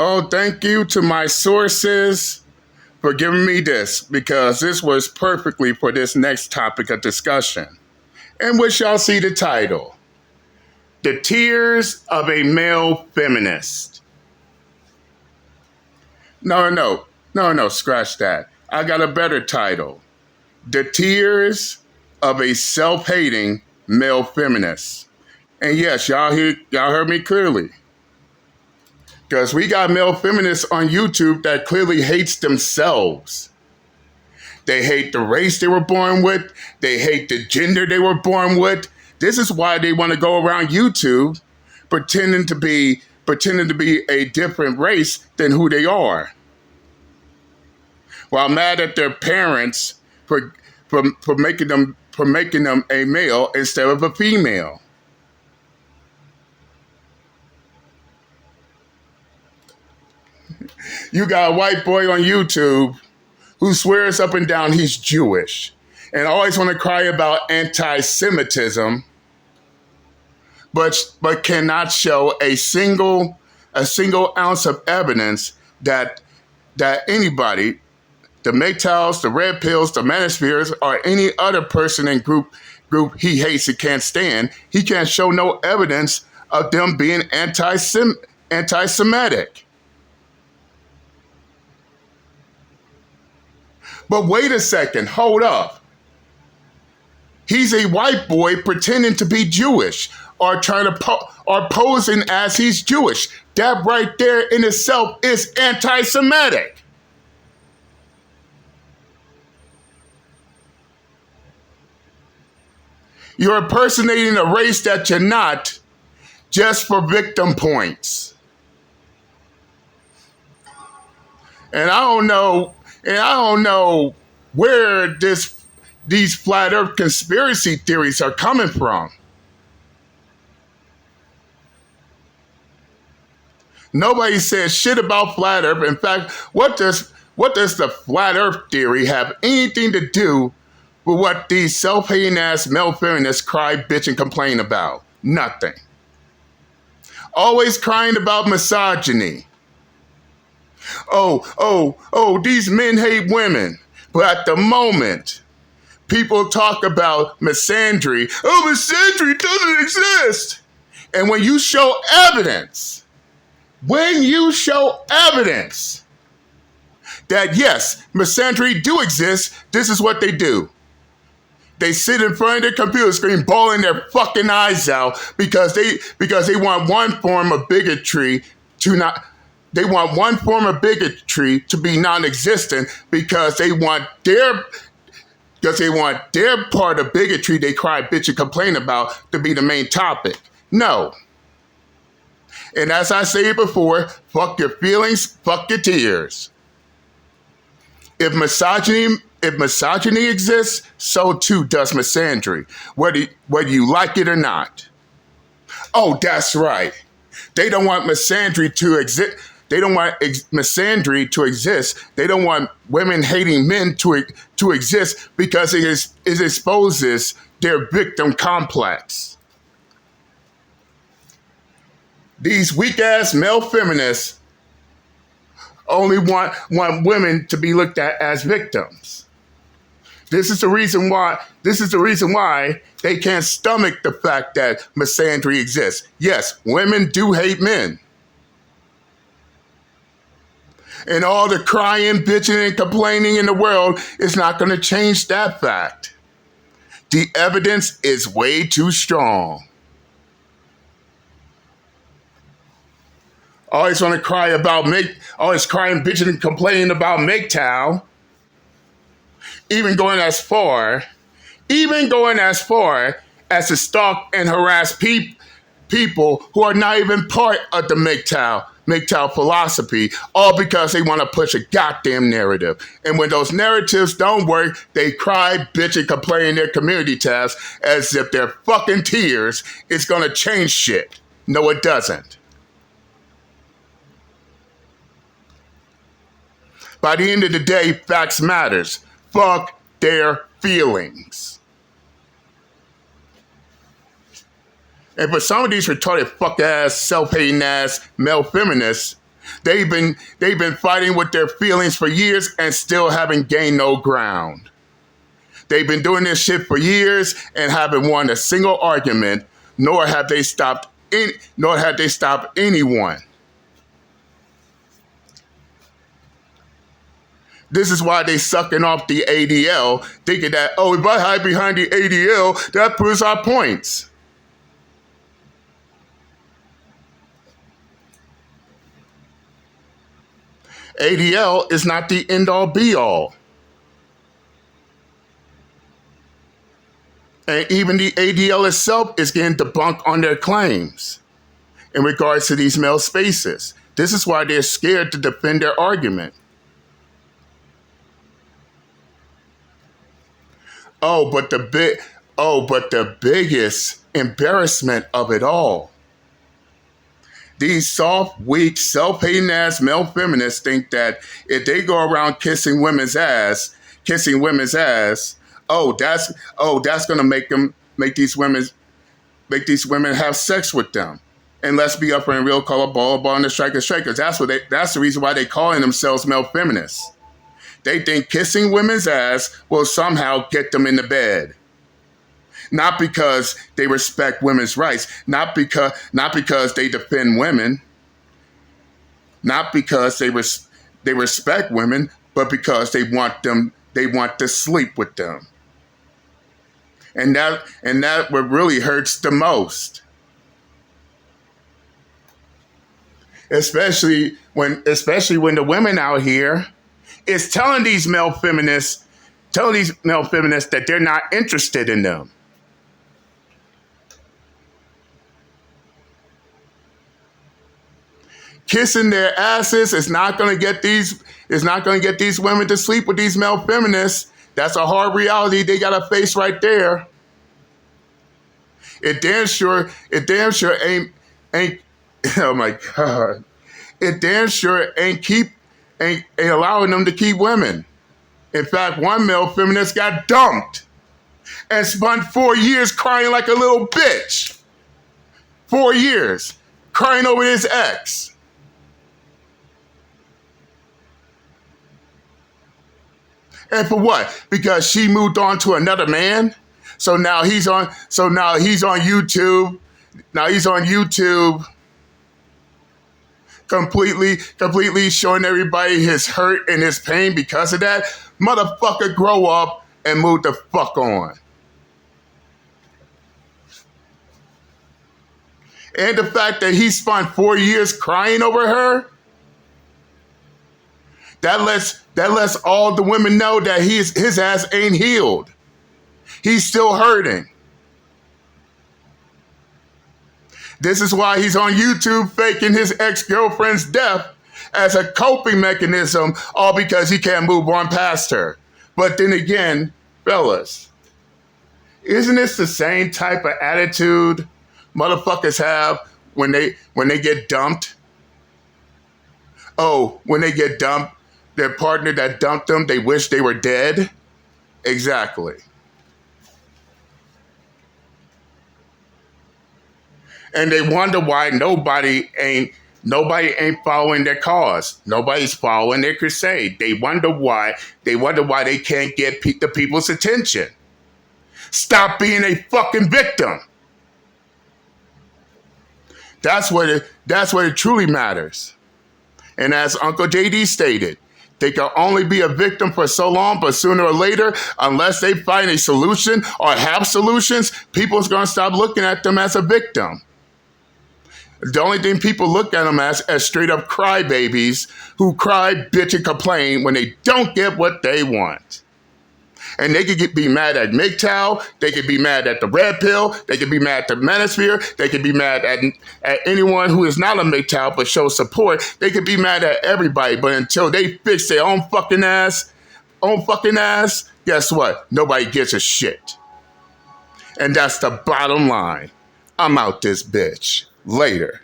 Oh, thank you to my sources for giving me this, because this was perfectly for this next topic of discussion, in which y'all see the title, The Tears of a Male Feminist. No, scratch that. I got a better title. The Tears of a Self-Hating Male Feminist. And yes, y'all heard me clearly. Because we got male feminists on YouTube that clearly hates themselves. They hate the race they were born with. They hate the gender they were born with. This is why they want to go around YouTube pretending to be a different race than who they are. While mad at their parents for making them a male instead of a female. You got a white boy on YouTube who swears up and down he's Jewish and always want to cry about anti-Semitism, but cannot show a single ounce of evidence that anybody, the MGTOWs, the Red Pills, the Manospheres, or any other person in group he hates and can't stand, he can't show no evidence of them being anti-Semitic. But wait a second, hold up. He's a white boy pretending to be Jewish or or posing as he's Jewish. That right there in itself is anti-Semitic. You're impersonating a race that you're not just for victim points. And I don't know where these flat earth conspiracy theories are coming from. Nobody says shit about flat earth. In fact, what does the flat earth theory have anything to do with what these self-hating ass male feminists cry, bitch, and complain about? Nothing. Always crying about misogyny. Oh, these men hate women. But at the moment, people talk about misandry. Oh, misandry doesn't exist. And when you show evidence that yes, misandry do exist, this is what they do. They sit in front of their computer screen bawling their fucking eyes out because they want one form of bigotry to be non-existent because they want their part of bigotry they cry, bitch, and complain about to be the main topic. No. And as I said before, fuck your feelings, fuck your tears. If misogyny exists, so too does misandry, whether you like it or not. Oh, that's right. They don't want misandry to exist. They don't want misandry to exist. They don't want women hating men to exist because it exposes their victim complex. These weak-ass male feminists only want women to be looked at as victims. This is the reason why they can't stomach the fact that misandry exists. Yes, women do hate men. And all the crying, bitching, and complaining in the world is not going to change that fact. The evidence is way too strong. Always want to cry always crying, bitching, and complaining about MGTOW. Even going as far as to stalk and harass people who are not even part of the MGTOW philosophy, all because they want to push a goddamn narrative. And when those narratives don't work, they cry, bitch, and complain in their community tabs as if their fucking tears is going to change shit. No, it doesn't. By the end of the day, facts matters. Fuck their feelings. And for some of these retarded fuck-ass, self-hating ass male feminists, They've been fighting with their feelings for years and still haven't gained no ground. They've been doing this shit for years and haven't won a single argument, nor have they stopped anyone. This is why they sucking off the ADL, thinking that, oh, if I hide behind the ADL, that proves our points. ADL is not the end-all be-all. And even the ADL itself is getting debunked on their claims in regards to these male spaces. This is why they're scared to defend their argument. But the biggest embarrassment of it all, these soft, weak, self-hating ass male feminists think that if they go around kissing women's ass, that's gonna make these women have sex with them. And let's be up and real, call a ball and the strikers. That's the reason why they calling themselves male feminists. They think kissing women's ass will somehow get them in the bed. Not because they respect women's rights, not because they defend women, not because they respect women, but because they want to sleep with them. And that what really hurts the most. Especially when the women out here is telling these male feminists that they're not interested in them. Kissing their asses is not going to get these women to sleep with these male feminists. That's a hard reality they got to face right there. It damn sure ain't oh my God. It damn sure ain't allowing them to keep women. In fact, one male feminist got dumped and spent 4 years crying like a little bitch. 4 years crying over his ex. And for what? Because she moved on to another man? So now he's on YouTube. Now he's on YouTube completely showing everybody his hurt and his pain because of that. Motherfucker, grow up and move the fuck on. And the fact that he spent 4 years crying over her, that lets all the women know that his ass ain't healed. He's still hurting. This is why he's on YouTube faking his ex-girlfriend's death as a coping mechanism, all because he can't move on past her. But then again, fellas, isn't this the same type of attitude motherfuckers have when they get dumped? Oh, when they get dumped, their partner that dumped them, they wish they were dead? Exactly. And they wonder why nobody ain't following their cause. Nobody's following their crusade. They wonder why they can't get the people's attention. Stop being a fucking victim. That's what it truly matters. And as Uncle JD stated, they can only be a victim for so long, but sooner or later, unless they find a solution or have solutions, people's going to stop looking at them as a victim. The only thing people look at them as straight up crybabies who cry, bitch, and complain when they don't get what they want. And they could be mad at MGTOW, they could be mad at the Red Pill, they could be mad at the Manosphere, they could be mad at anyone who is not a MGTOW but shows support. They could be mad at everybody, but until they fix their own fucking ass, guess what? Nobody gives a shit. And that's the bottom line. I'm out this bitch. Later.